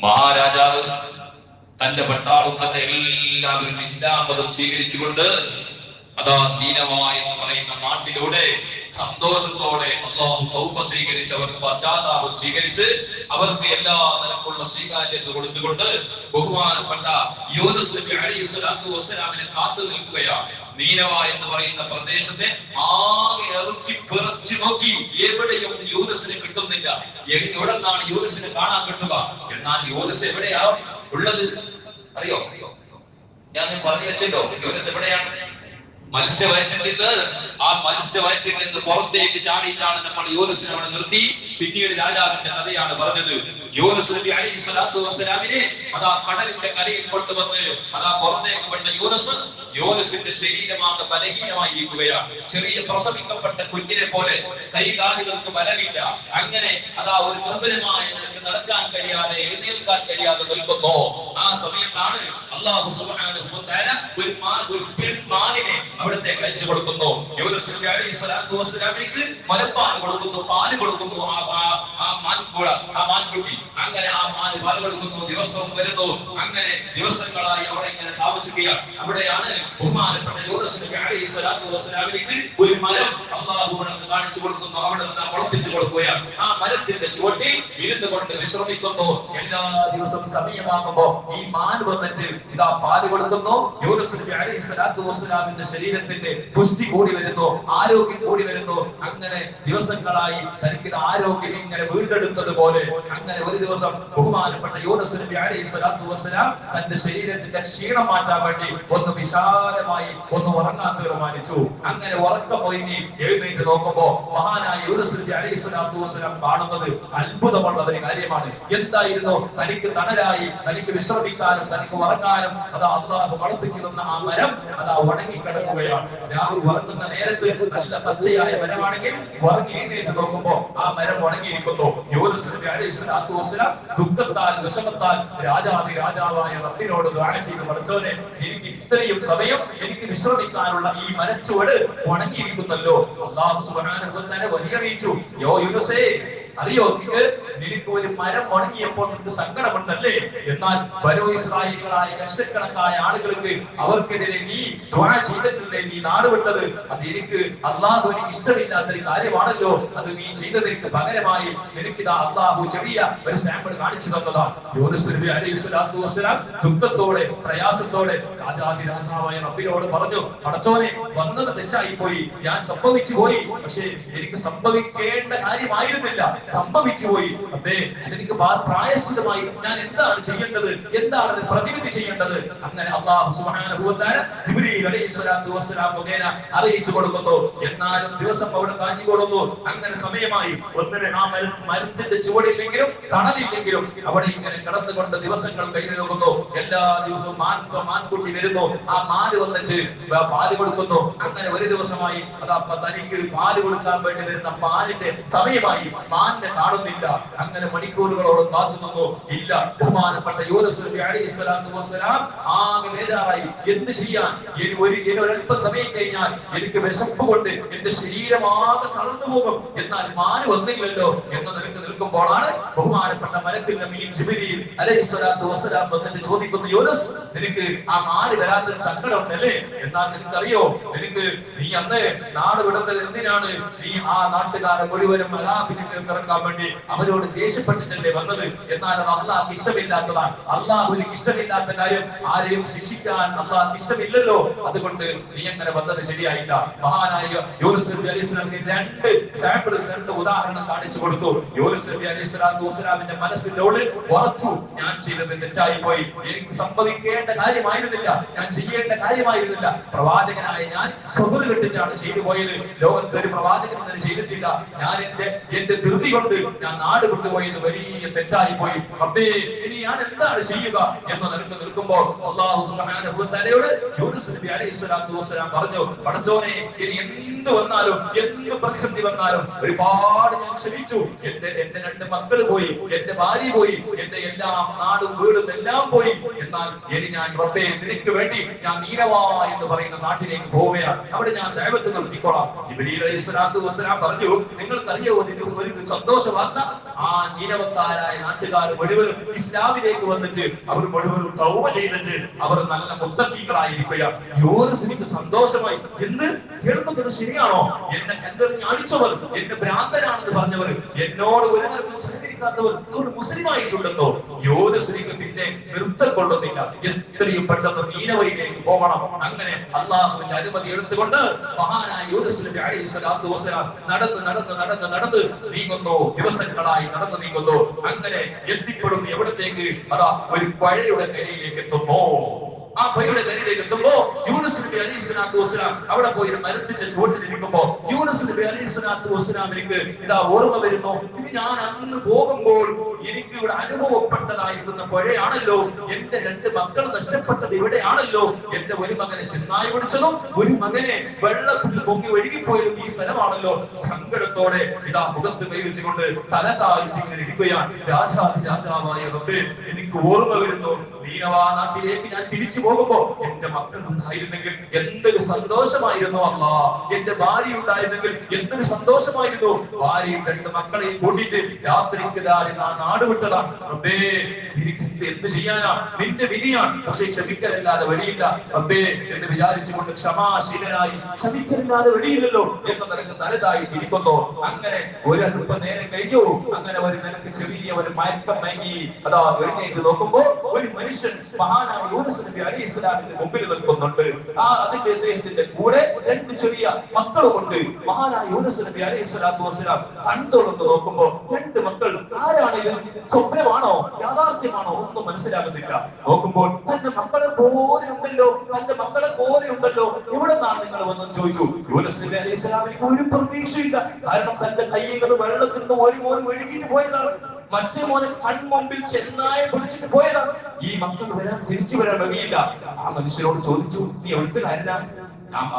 മഹാരാജാവ് തന്റെ പട്ടാളും തന്റെ എല്ലാവരും ഇസ്ലാം മതം സ്വീകരിച്ചുകൊണ്ട് അതാ നീനവ എന്ന് പറയുന്ന നാട്ടിലൂടെ സന്തോഷത്തോടെ അല്ലാഹു തൗബ സ്വീകരിച്ച് അവർക്ക് പശ്ചാത്താപം സ്വീകരിച്ച് അവർക്ക് എല്ലാ നിലക്കുള്ള സ്വീകാര്യത കൊടുത്തുകൊണ്ട് ബഹുമാനപ്പെട്ട യൂനുസ് നബി അലൈഹി സ്വലാത്തു വസ്സലാമിനെ കാത്തു നിൽക്കുകയാണ്. നീനവ എന്ന് പറയുന്ന പ്രദേശത്തെ ആകെ ഇറക്കി പിറച്ചു നോക്കി, എവിടെയും യൂനുസിനെ കിട്ടുന്നില്ല. എവിടെ നിന്നാണ് യൂനുസിനെ കാണാൻ കിട്ടുക? എന്നാൽ യൂനുസ് എവിടെയാണ് ഉള്ളത് അറിയോ? ഞാൻ പറഞ്ഞു വെച്ചല്ലോ, യൂനുസ് എവിടെയാണ്? മത്സ്യവയറ്റിൽ നിന്ന്, ആ മത്സ്യവയറ്റിൽ നിന്ന് പുറത്തേക്ക് ചാടിയിട്ടാണ് നമ്മൾ യൂനുസിനെ അവിടെ നിർത്തി. പിന്നീട് രാജാവിന്റെ കഥയാണ് പറഞ്ഞത്. യൂനുസ് നബി അലൈഹി സ്വലാത്തു വസ്സലാമിനെ അതാ കടലിന്റെ കരയിൽ കൊണ്ടുവന്ന് അതാ പുറത്തേക്ക് വിട്ട യൂനുസിന്റെ ശരീരമാകെ ബലഹീനമായിരിക്കുകയാണ്. ചെറിയ പ്രസവിക്കപ്പെട്ട കുഞ്ഞിനെ പോലെ കൈകാലുകൾക്ക് ബലമില്ല. അങ്ങനെ അതാ ഒരു നിർബലമായ നിലക്ക് നടക്കാൻ കഴിയാതെ എഴുന്നേൽക്കാൻ കഴിയാതെ നിൽക്കുന്നു. ആ സമയത്താണ് അല്ലാഹു സുബ്ഹാനഹു വ തആല ഒരു പെൺമാനിനെ അവിടത്തേക്ക് അയച്ചു കൊടുക്കുന്നു. യൂനുസ് നബി അലൈഹി സ്വലാത്തു വസ്സലാമിക്ക് മുലപ്പാൽ കൊടുക്കുന്നു, പാല് കൊടുക്കുന്നു. ആ മാൻകുട്ടി അങ്ങനെ ആ മാന് പാല് കൊടുക്കുന്നു. ദിവസവും വരുന്നു. അങ്ങനെ ദിവസങ്ങളായി അവിടെ ഇങ്ങനെ താമസിക്കുകയാണ്. അവിടെയാണ് ബഹുമാനപ്പെട്ട യൂനുസ് നബി അലൈഹി സ്വലാത്തു വസ്സലാമിക്ക് ഒരു മരം അല്ലാഹു അവിടെ കാണിച്ചു കൊടുക്കുന്നു. അവിടെ നിന്ന് മുളപ്പിച്ചു കൊടുക്കുകയാണ്. ആ മരത്തിന്റെ ചുവട്ടിൽ ഇരുന്നു കൊണ്ട് വിശ്രമിക്കുന്നു. എല്ലാ ദിവസവും സമയമാകുമ്പോ ഈ മാൻ വന്നിട്ട് ഇതാ പാല് കൊടുക്കുന്നു. യൂനുസ് നബി അലൈഹി സ്വലാത്തു വസ്സലാമിന്റെ ശരീരത്തിന്റെ പുഷ്ടി കൂടി വരുന്നു, ആരോഗ്യം കൂടി വരുന്നു. അങ്ങനെ ദിവസങ്ങളായി തനിക്ക് ആരോഗ്യം ഇങ്ങനെ വീണ്ടെടുത്തതുപോലെ അങ്ങനെ ഒരു ദിവസം ബഹുമാനപ്പെട്ട യൂനുസ് നബി അലൈഹി സ്വലാത്തു വസ്സലാം തന്റെ ശരീരത്തിന്റെ ക്ഷീണം മാറ്റാൻ വേണ്ടി ഒന്ന് വിശാലമായി ഒന്ന് ഉറങ്ങാൻ തീരുമാനിച്ചു. അങ്ങനെ ഉറക്കം ഒഴിഞ്ഞ് എഴുന്നേറ്റ് നോക്കുമ്പോ മഹാനായ യൂനുസ് നബി അലൈഹി സ്വലാത്തു വസ്സലാം കാണുന്നത് അത്ഭുതമുള്ള ഒരു കാര്യമാണ്. എന്തായിരുന്നു? തനിക്ക് തണലായി തനിക്ക് വിശ്രമിക്കാനും തനിക്ക് ഉറങ്ങാനും അതാ അല്ലാഹു വളർപ്പിച്ചു തന്ന ആ മരം അതാ ഉണങ്ങി കിടക്കുകയാണ്. രാഹുൽ ഉറങ്ങുന്ന നേരത്ത് നല്ല പച്ചയായ മരമാണെങ്കിൽ ഉറങ്ങി എഴുന്നേറ്റ് നോക്കുമ്പോ ആ മരം ഉണങ്ങിയിരിക്കുന്നു. യൂനുസ് നബി അലൈഹി സ്വലാത്തു വസ്സലാം ദുഃഖത്താൽ വിഷമത്താൽ രാജാവായ റബ്ബിനോട് ദുആ ചെയ്തു, പഠിച്ചവനെ, എനിക്ക് ഇത്രയും സമയം എനിക്ക് വിശ്രമിക്കാനുള്ള ഈ മരച്ചുവട് ഉണങ്ങിയിരിക്കുന്നല്ലോ. അല്ലാഹു സുബ്ഹാനഹു വ തആല വലിയറിയിച്ചു, യോ യൂനുസേ, അറിയോ, നിനക്ക് ഒരു മരം ഉണങ്ങിയപ്പോൾ നിനക്ക് സങ്കടമുണ്ടല്ലേ? എന്നാൽ ബനൂ ഇസ്രായേലുകളായ ലക്ഷക്കണക്കായ ആളുകൾക്ക് അവർക്കെതിരെ നീ ദുആ ചെയ്തിട്ടില്ലേ? നീ നാടുവിട്ടത് അത് എനിക്ക് അല്ലാഹുവിന് ഇഷ്ടമില്ലാത്തൊരു കാര്യമാണല്ലോ. അത് നീ ചെയ്തതിന് പകരമായി നിനക്കിതാ അല്ലാഹു ചെറിയ ഒരു സാമ്പിൾ കാണിച്ചു തന്നതാണ്. യൂനുസ് നബി അലൈഹി സ്വലാത്തു വസ്സലാം ദുഃഖത്തോടെ പ്രയാസത്തോടെ രാജാവായ റബ്ബിനോട് പറഞ്ഞു, പടച്ചോനെ, വന്നത് തെറ്റായി പോയി, ഞാൻ സംഭവിച്ചു പോയി. പക്ഷേ എനിക്ക് സംഭവിക്കേണ്ട കാര്യമായിരുന്നില്ല, സംഭവിച്ചു പോയി. അതെ, എനിക്ക് പ്രായശ്ചിതമായി ഞാൻ എന്താണ് ചെയ്യേണ്ടത്, എന്താണ് പ്രതിവിധി ചെയ്യേണ്ടത്? അങ്ങനെ അല്ലാഹു സുബ്ഹാനഹു വ തആല ജിബ്രീൽ അലൈഹി സ്വലാത്തു വസ്സലാം മുഖേന അറിയിച്ചു കൊടുക്കുന്നു. എന്നാലും ദിവസം അവിടെ കാഞ്ഞുകൊള്ളുന്നു. അങ്ങനെ സമയമായി ഒന്നിന് ആ മരത്തിന്റെ ചുവടില്ലെങ്കിലും തണലില്ലെങ്കിലും അവിടെ ഇങ്ങനെ കിടന്നുകൊണ്ട് ദിവസങ്ങൾ കഴിഞ്ഞു നോക്കുന്നു. എല്ലാ ദിവസവും മാൻകുട്ടി വരുന്നു. ആ മാന് വന്നിട്ട് പാല് കൊടുക്കുന്നു. അങ്ങനെ ഒരു ദിവസമായി അതാ തനിക്ക് പാല് കൊടുക്കാൻ വേണ്ടി വരുന്ന പാലിന്റെ സമയമായി. മാനെ കാണുന്നില്ല. അങ്ങനെ മണിക്കൂറുകളോളം കാത്തു നിന്നു. ഇല്ല. ബഹുമാനപ്പെട്ട യൂനുസ് നബി അലൈഹി സ്വലാത്തു വസ്സലാം ആകെ ബേജാറായി. എന്ത് ചെയ്യാൻ? ഒരല്പം സമയം കഴിഞ്ഞാൽ എനിക്ക് വിശപ്പ് കൊണ്ട് എന്റെ ശരീരമാകെ തളർന്നു പോകും. എന്നാൽ മാന് വന്നില്ലല്ലോ എന്ന് നിൽക്കുമ്പോഴാണ് ബഹുമാനപ്പെട്ട മലക്കുൽ നബി ജിബ്രീൽ അലൈഹി സ്വലാത്തു വസ്സലാം വന്നിട്ട് ചോദിക്കുന്നു, യൂനുസ്, നിനക്ക് ആ മാന് വരാത്തൊരു സങ്കടം ഉണ്ടല്ലേ? എന്നാൽ നിനക്കറിയോ, നീ അന്ന് നാട് വിടുന്നത് എന്തിനാണ്? നീ ആ നാട്ടുകാരെ മുഴുവനും ഇറക്കാൻ വേണ്ടി അവരോട് ദേഷ്യപ്പെട്ടിട്ടല്ലേ വന്നത്? എന്നാൽ അത് അള്ളാഹ്ക്ക് ഇഷ്ടമില്ലാത്തതാണ്. അള്ളാഹുവിന് ഇഷ്ടമില്ലാത്ത കാര്യം ആരെയും ശിക്ഷിക്കാൻ അള്ളാഹ്ക്ക് ഇഷ്ടമില്ലല്ലോ. അതുകൊണ്ട് നീ അങ്ങനെ വന്നത് ശരിയായില്ല. മഹാനായ യൂനുസ് നബി അലൈഹി സ്വലാമിന് രണ്ട് ഉദാഹരണം കാണിച്ചു കൊടുത്തു. യൂനുസ് നബി അലൈഹി സ്വലാത്തു വസ്സലാമിന്റെ മനസ്സിനോട് ഉറച്ചു, ഞാൻ ചെയ്തത് തെറ്റായി പോയി, എനിക്ക് സംഭവിക്കേണ്ട കാര്യമായിരുന്നില്ല, ഞാൻ ചെയ്യേണ്ട കാര്യമായിരുന്നില്ല. പ്രവാചകനായ ഞാൻ സ്വബർ കെട്ടിട്ടാണ് ചെയ്തു പോയത്. ലോകത്ത് ഒരു പ്രവാചകൻ അങ്ങനെ ചെയ്തിട്ടില്ല. ഞാൻ എന്റെ ധൃതി കൊണ്ട് ഞാൻ നാട് വിട്ടുപോയത് വലിയ തെറ്റായി പോയി. റബ്ബേ, ഇനി ഞാൻ എന്താണ് ചെയ്യുക എന്ന് നിൽക്കുമ്പോൾ അല്ലാഹു സുബ്ഹാനഹു വ തആലയോട് യൂനുസ് നബി അലൈഹി സ്വലാത്തു വസ്സലാം പറഞ്ഞു, പടച്ചോനെ, ഇനി എന്ത് വന്നാലും എന്ത് പ്രതിസന്ധി വന്നാലും ഒരുപാട് ഞാൻ ക്ഷമിച്ചു. എന്റെ രണ്ട് മക്കൾ പോയി, എന്റെ ഭാര്യ പോയി, എന്റെ എല്ലാം നാടും വീടും എല്ലാം പോയി. എന്നാൽ ഇനി ഞാൻ റബ്ബേ, നിനക്ക് വേണ്ടി ഞാൻ നീനവ എന്ന് പറയുന്ന നാട്ടിലേക്ക് പോവുകയാണ്. അവിടെ ഞാൻ ദഅവത്ത് നടത്തിക്കോളാം. ജിബ്രീൽ അലൈഹി സ്വലാത്തു വസ്സലാം പറഞ്ഞു, നിങ്ങൾക്കറിയോ ഒരു സന്തോഷ വാർത്ത? ആ നീനവക്കാരായ നാട്ടുകാർ മുഴുവനും ഇസ്ലാം മീഖാത്തിലേക്ക് വന്നിട്ട് അവർ മുഴുവനും തൗബ ചെയ്തിട്ട് അവർ നല്ല മുത്തഖീകളായിരിക്കുക. യൂനുസിന് സന്തോഷമായി. എന്ത് കേൾക്കുന്നത് ശരിയാണോ? എന്നെ കല്ലെറിഞ്ഞ് അടിച്ചവർ, എന്നെ ഭ്രാന്തനാണെന്ന് പറഞ്ഞവർ, എന്നോട് ഒരു തരത്തിലും സഹകരിക്കാത്തവർ അവർ മുസ്ലിം ആയിട്ടുണ്ടെന്നോ? യൂനുസിന് പിന്നെ നൃത്തം കൊള്ളുന്നില്ല. എത്രയും പെട്ടെന്ന് നീനവയിലേക്ക് പോകണം. അങ്ങനെ അള്ളാഹുവിന്റെ അനുമതി എടുത്തുകൊണ്ട് മഹാനായ യൂനുസ് നബി അലൈഹി സ്വലാത്തു വസ്സലാം നടന്ന് നടന്ന് നടന്ന് നടന്ന് നീങ്ങുന്നു. ദിവസങ്ങളായി നടന്നു നീങ്ങുന്നു. അങ്ങനെ എത്തിപ്പെടുന്നു എവിടത്തേക്ക്? അതാ ഒരു പഴയുടെ കരയിലേക്ക് എത്തുന്നു. ആ പഴയുടെ കരയിലേക്ക് എത്തുമ്പോ യൂനുസ് നബി അലൈഹി സ്വലാത്തു വസ്സലാം അവിടെ പോയി ഒരു മരത്തിന്റെ ചുവട്ടിലിരിക്കുമ്പോ യൂനുസ് നബി അലൈഹി സ്വലാത്തു വസ്സലാമിലേക്ക് ഇതാ ഓർമ്മ വരുന്നു. ഇത് ഞാൻ അന്ന് പോകുമ്പോൾ എനിക്ക് ഇവിടെ അനുഭവപ്പെട്ടതായിരിക്കുന്ന പുഴയാണല്ലോ. എന്റെ 2 മക്കൾ നഷ്ടപ്പെട്ടത് ഇവിടെയാണല്ലോ. എന്റെ ഒരു മകനെ ചെന്നായി പിടിച്ചതും ഒരു മകനെ വെള്ളത്തിൽ പൊങ്ങി ഒഴുകിപ്പോയതും ഈ സ്ഥലമാണല്ലോ. സങ്കടത്തോടെ ഇതാ മുഖത്ത് കൈവച്ചുകൊണ്ട് തല താഴ്ത്തി ഇങ്ങനെ ഇരിക്കുകയാണ്. രാജാവായ റബ്ബേ, എനിക്ക് ഓർമ്മ വരുന്നു, നീനവാ നാട്ടിലേക്ക് ഞാൻ തിരിച്ചു പോകുമ്പോ എന്റെ മക്കൾ ഉണ്ടായിരുന്നെങ്കിൽ എന്തൊരു സന്തോഷമായിരുന്നു അല്ലാ. എന്റെ ഭാര്യ ഉണ്ടായിരുന്നെങ്കിൽ എന്തൊരു സന്തോഷമായിരുന്നു. ഭാര്യയും 2 മക്കളെയും കൂട്ടിയിട്ട് രാത്രിക്ക് നാട് വിട്ടതാണ്. റബ്ബേ, എനിക്ക് എന്ത് ചെയ്യാനാ? നിന്റെ വിധിയാണ്. പക്ഷേ ക്ഷമിക്കലല്ലാതെ വഴിയില്ല റബ്ബേ എന്ന് വിചാരിച്ചുകൊണ്ട് ക്ഷമാശീലനായി ക്ഷമിക്കലില്ലാതെ വഴിയില്ലല്ലോ എന്ന നിലക്ക് തലതായി ഇരിക്കുന്നു. അങ്ങനെ ഒരു അല്പ നേരം കഴിഞ്ഞു. അങ്ങനെ ഒരു നിലക്ക് ചെറിയ ഒരു മയക്കം മയങ്ങി അതാ എഴുന്നേറ്റ് നോക്കുമ്പോ ഒരു മനുഷ്യൻ മഹാനായ യൂനുസ് നബി അലൈഹി സ്വലാമിന്റെ മുമ്പിൽ നിൽക്കുന്നുണ്ട്. അതിന്റെ അദ്ദേഹത്തിന്റെ കൂടെ 2 ചെറിയ മക്കളുമുണ്ട്. മഹാനായ യൂനുസ് നബി അലൈഹി സ്വലാത്തു വസ്സലാം കൺതുറന്ന് നോക്കുമ്പോ 2 മക്കൾ. ആരാണിത്? സ്വപ്നമാണോ യാഥാർത്ഥ്യമാണോ? ഒന്നും മനസ്സിലാകുന്നില്ല. നോക്കുമ്പോൾ തന്റെ മക്കളെ പോലെ ഉണ്ടല്ലോ, എവിടെ നിന്നാണ് നിങ്ങൾ വന്നെന്ന് ചോദിച്ചു. യൂനുസ് നബി അലൈഹി സ്വലാമിന് ഒരു പ്രതീക്ഷയില്ല. കാരണം തന്റെ കൈകൾ വെള്ളത്തിൽ നിന്ന് ഒരു മോൻ ഒഴുകിയിട്ട് പോയതാണ്. മറ്റേ മോനെ കൺമുമ്പിൽ ചെന്നായ പിടിച്ചിട്ട് പോയതാണ്. ഈ മക്കൾ തിരിച്ചു വരാൻ വഴിയില്ല. ആ മനുഷ്യനോട് ചോദിച്ചു, നീ എഴുത്തുകാരനാണ്?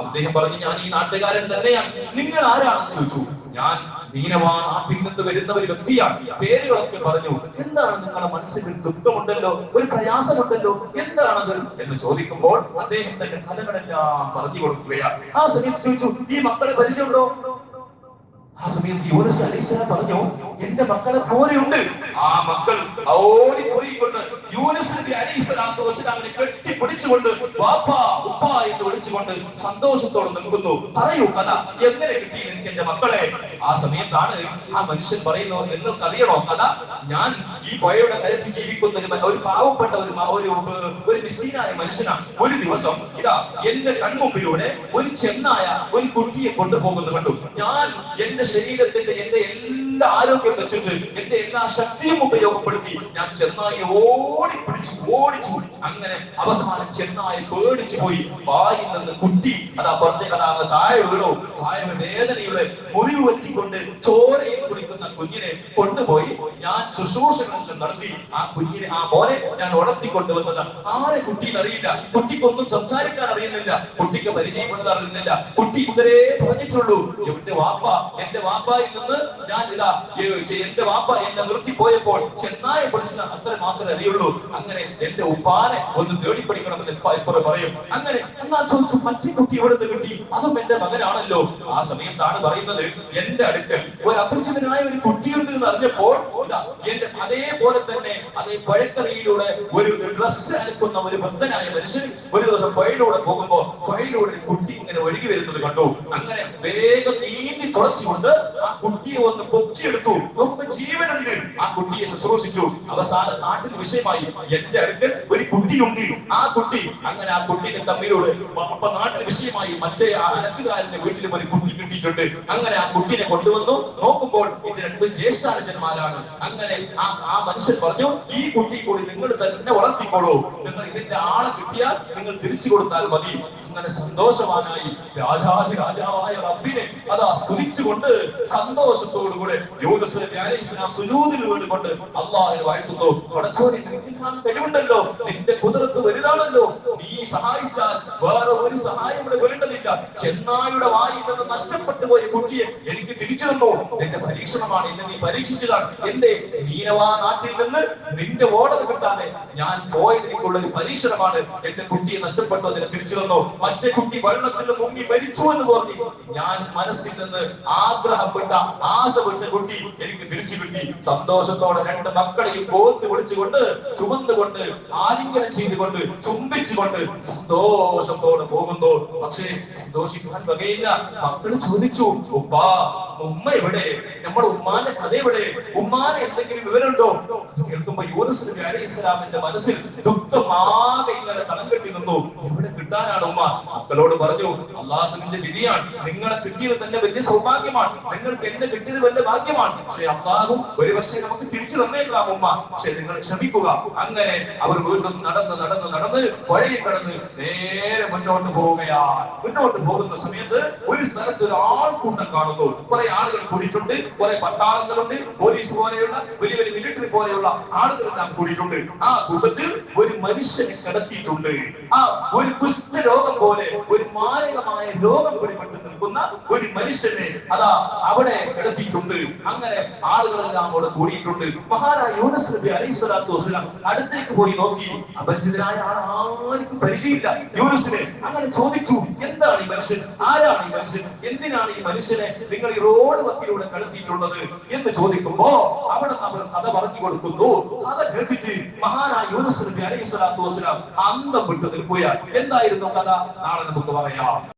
അദ്ദേഹം പറഞ്ഞു, ഞാൻ ഈ നാട്ടുകാരൻ തന്നെയാണ്. നിങ്ങൾ ആരാണെന്ന് ചോദിച്ചു. ഞാൻ നീനവാ നാട്ടിൽ നിന്ന് വരുന്ന ഒരു വ്യക്തിയാണ്. പേരുകളൊക്കെ പറഞ്ഞു. എന്താണ് നിങ്ങളുടെ മനസ്സിൽ ദുഃഖമുണ്ടല്ലോ, ഒരു പ്രയാസമുണ്ടല്ലോ, എന്താണത് എന്ന് ചോദിക്കുമ്പോൾ അദ്ദേഹം തന്റെ കഥകളെല്ലാം പറഞ്ഞു കൊടുക്കുകയാണ്. ആ സമയത്ത് ചോദിച്ചു, ഈ മക്കളെ പരിചയമുണ്ടോ? ആ സമയത്ത് യൂനുസ് അലൈഹിസ്സലാം പറഞ്ഞു, എന്റെ മക്കളെ പോലെയുണ്ട്. ആ മക്കൾ ഓടിപ്പോയിക്കൊണ്ട് യൂനുസ് നബി അലൈഹി സ്വലാത്തു വസ്സലാമിനെ കെട്ടിപ്പിടിച്ചുകൊണ്ട് വാപ്പാ ഉപ്പാ എന്ന് വിളിച്ചുകൊണ്ട് സന്തോഷത്തോടെ നിൽക്കുന്നു. പറയൂ കഥ, എങ്ങനെ കിട്ടി എനിക്ക് എന്റെ മക്കളെ? ആ സമയത്താണ് ആ മനുഷ്യൻ പറയുന്നത്, നിങ്ങൾക്കറിയണോ കഥ? ഞാൻ ഈ പുഴയുടെ കരത്തിൽ ജീവിക്കുന്ന ഒരു പാവപ്പെട്ട ഒരു മിസ്കീനായ മനുഷ്യനാണ്. ഒരു ദിവസം ഇതാ എന്റെ കൺമുമ്പിലൂടെ ഒരു ചെന്നായ ഒരു കുട്ടിയെ കൊണ്ടുപോകുന്നു കണ്ടു. ഞാൻ എന്റെ ശരീരത്തിന്റെ എന്റെ എല്ലാ ആരോഗ്യം വെച്ചിട്ട് എന്റെ എല്ലാ ശക്തിയും ഉപയോഗപ്പെടുത്തി ഞാൻ ചെന്നായി ഓടിച്ചു. അങ്ങനെ അവസാനം ചെന്നായി പേടിച്ചു പോയി. വായിൽ നിന്ന് കുട്ടി താഴെ വീണു. താഴെ വേദനയുടെ മുറിവ് പറ്റിക്കൊണ്ട് ചോരയിൽ കുളിക്കുന്ന കുഞ്ഞിനെ കൊണ്ടുപോയി ഞാൻ ശുശ്രൂഷകൾ നടത്തി. ആ മോനെ ഞാൻ ഉണർത്തിക്കൊണ്ടുവന്നതാണ്. ആരെ കുട്ടിയിൽ അറിയില്ല. കുട്ടിക്കൊന്നും സംസാരിക്കാൻ അറിയുന്നില്ല. കുട്ടിക്ക് പരിചയപ്പെടുത്താൻ അറിയുന്നില്ല. കുട്ടി ഇത്രേ പറഞ്ഞിട്ടുള്ളൂ, എന്റെ വാപ്പായിൽ നിന്ന് ഞാൻ എന്റെ വാപ്പ എന്നെ നിർത്തിപ്പോയപ്പോൾ ചെന്നായ പിടിച്ച അത്ര മാത്രമേ അറിയുള്ളൂ. അങ്ങനെ എന്റെ ഉപ്പാനെ ഒന്ന് തേടിപ്പിടിക്കണമെന്ന് ഇപ്പോൾ പറയും. അങ്ങനെ എന്നാ ചോദിച്ചു, മറ്റേ കുട്ടി എവിടെ നിന്ന് കിട്ടി? അതും എന്റെ മകനാണല്ലോ. ആ സമയത്താണ് പറയുന്നത്, എന്റെ അടുക്കൽ ഒരു അപരിചിതനായ ഒരു കുട്ടിയുണ്ട് എന്ന് അറിഞ്ഞപ്പോൾ എന്റെ അതേപോലെ തന്നെ അതേ പഴക്കറിയിലൂടെ ഒരു ഡ്രസ് അലക്കുന്ന ഒരു വൃദ്ധനായ മനുഷ്യൻ ഒരു ദിവസം പുഴയിലൂടെ പോകുമ്പോ പുഴയിലൂടെ ഒരു കുട്ടി ഇങ്ങനെ ഒഴുകി വരുന്നത് കണ്ടു. അങ്ങനെ വേഗം നീന്തി തുളച്ചുകൊണ്ട് ആ കുട്ടിയെ ഒന്ന് പൊക്കിയെടുത്തു. നമുക്ക് ജീവനുണ്ട്. ആ കുട്ടിയെ ശുശ്രൂഷിച്ചു. അവസാന നാട്ടിൽ വിഷയമായി, എന്റെ അടുക്കൽ ഒരു കുട്ടിയുണ്ട്. ആ കുട്ടി അങ്ങനെ ആ കുട്ടിയുടെ തമ്മിലൂടെ അപ്പൊ നാട്ടിൽ വിഷയമായി. മറ്റേ ആ അനക്കുകാരന്റെ വീട്ടിലും ഒരു കുട്ടി കിട്ടിയിട്ടുണ്ട്. അങ്ങനെ ആ കുട്ടിനെ കൊണ്ടുവന്നു. നോക്കുമ്പോൾ ഇത് 2 ജ്യേഷ്ഠാനുജന്മാരാണ്. അങ്ങനെ ആ മനുഷ്യൻ പറഞ്ഞു, ഈ കുട്ടി കൂടി നിങ്ങൾ തന്നെ വളർത്തിക്കോളൂ. നിങ്ങൾ ഇതിന്റെ ആളെ കിട്ടിയാൽ നിങ്ങൾ തിരിച്ചു കൊടുത്താൽ മതി. അങ്ങനെ സന്തോഷവാനായി രാജാവായ റബ്ബിനെ അതാ സ്തുതിച്ചുകൊണ്ട് സന്തോഷത്തോടുകൂടെ യൂനുസ് നബി അലൈഹി സ്വലാം സുജൂദിൽ വീണുകൊണ്ട് അല്ലാഹുവിനെ വാഴ്ത്തുന്നു. പടച്ചോനെ, നിനക്ക് കഴിവുണ്ടല്ലോ, നിന്റെ ഖുദ്റത്ത് വലുതാണല്ലോ. നീ സഹായിച്ചാൽ വേറെ ഒരു സഹായം ഇവിടെ വേണ്ടതില്ല. ചെന്നായുടെ വായിൽ നിന്ന് നഷ്ടപ്പെട്ടു പോയ കുട്ടിയെ എനിക്ക് തിരിച്ചു തന്നു. എന്റെ പരീക്ഷണമാണ്, എന്നെ നീ പരീക്ഷിച്ചതാണ്. എന്റെ നീനവാ നാട്ടിൽ നിന്ന് നിന്റെ ഓർഡർ കിട്ടാതെ ഞാൻ പോയതിനുള്ള ഒരു പരീക്ഷണമാണ്. എന്റെ കുട്ടിയെ നഷ്ടപ്പെട്ടു, അതിനെ തിരിച്ചു തന്നു. മറ്റേ കുട്ടി വെള്ളത്തിൽ മുങ്ങി മരിച്ചു എന്ന് പറഞ്ഞു. ഞാൻ മനസ്സിൽ നിന്ന് ആഗ്രഹപ്പെട്ട ആശപ്പെട്ട കുട്ടി എനിക്ക് തിരിച്ചു കിട്ടി. സന്തോഷത്തോടെ രണ്ട് മക്കളെയും കോർത്ത് പിടിച്ചുകൊണ്ട് ചുമന്നുകൊണ്ട് ആലിംഗനം ചെയ്തുകൊണ്ട് ചുംബിച്ചുകൊണ്ട് സന്തോഷത്തോടെ പോകുന്നു. പക്ഷേ സന്തോഷിക്കാൻ വകയില്ല. മക്കള് ചോദിച്ചു, ഉപ്പാ ഉമ്മ എവിടെ? നമ്മുടെ ഉമ്മാന്റെ കഥ എവിടെ? ഉമ്മാനെ എന്തെങ്കിലും വിവരമുണ്ടോ? കേൾക്കുമ്പോ യൂനുസ് നബി അലൈഹിസ്സലാമിന്റെ മനസ്സിൽ ദുഃഖമാകെ ഇങ്ങനെ തളം കെട്ടി നിന്നു. എവിടെ കിട്ടാനാണ് ഉമ്മ? മക്കളോട് പറഞ്ഞു, അള്ളാഹുവിന്റെ വിധിയാണ്. നിങ്ങളെ കിട്ടിയത് തന്നെ വലിയ സൗഭാഗ്യമാണ്. നിങ്ങൾക്ക് എന്നെ കിട്ടിയത് വലിയ ഭാഗ്യമാണ്. പക്ഷെ അള്ളാഹു ഒരു പക്ഷേ നമുക്ക് തിരിച്ചു തന്നേക്കാം ഉമ്മ. പക്ഷെ നിങ്ങൾ ക്ഷമിക്കുക. അങ്ങനെ അവർ വീണ്ടും നടന്ന് നടന്ന് നടന്ന് വഴി കടന്ന് നേരെ മുന്നോട്ട് പോവുകയാണ്. മുന്നോട്ട് പോകുന്ന സമയത്ത് ഒരു സ്ഥലത്ത് ഒരു ആൾക്കൂട്ടം കാണുന്നു. കുറെ ആളുകൾ കൂടിയിട്ടുണ്ട്. കുറെ പട്ടാളങ്ങളുണ്ട്. പോലീസ് പോലെയുള്ള വലിയ വലിയ മിലിറ്ററി പോലെയുള്ള ആളുകളെല്ലാം കൂടിയിട്ടുണ്ട്. ആ കൂട്ടത്തിൽ ഒരു മനുഷ്യനെ കിടത്തിയിട്ടുണ്ട്. ആ ഒരു കുഷ്ഠരോഗം പോലെ ഒരു മാരകമായ രോഗം പിടിപെട്ട് നിൽക്കുന്ന ഒരു മനുഷ്യനെ അതാ അവിടെ കിടത്തിയിട്ടുണ്ട്. അങ്ങനെ ആളുകളെല്ലാം അവിടെ കൂടിയിട്ടുണ്ട്. മഹാനായ യൂനുസ് നബി അലൈഹിസ്സലാത്തു വസ്സലാം അടുത്തേക്ക് പോയി നോക്കി. അപരിചിതനായ ആർക്കും പരിചയമില്ല യൂനുസിനെ. അങ്ങനെ ചോദിച്ചു, എന്താണ് ഈ മനുഷ്യൻ? ആരാണ് ഈ മനുഷ്യൻ? എന്തിനാണ് ഈ മനുഷ്യനെ നിങ്ങൾ ഈ റോഡ് വക്കിലൂടെ കടത്തിയിട്ടുള്ളത് എന്ന് ചോദിക്കുമ്പോ അവിടെ നമ്മൾ കഥ പറഞ്ഞു കൊടുക്കുന്നു. കഥ കേട്ടിട്ട് മഹാനായ യൂനുസ് നബി അലൈഹിസ്സലാത്തു വസ്സലാം അന്തം വിട്ടു നിൽക്കുകയാണ്. എന്തായിരുന്നു കഥ? നാളെ നമുക്ക് പറയാം.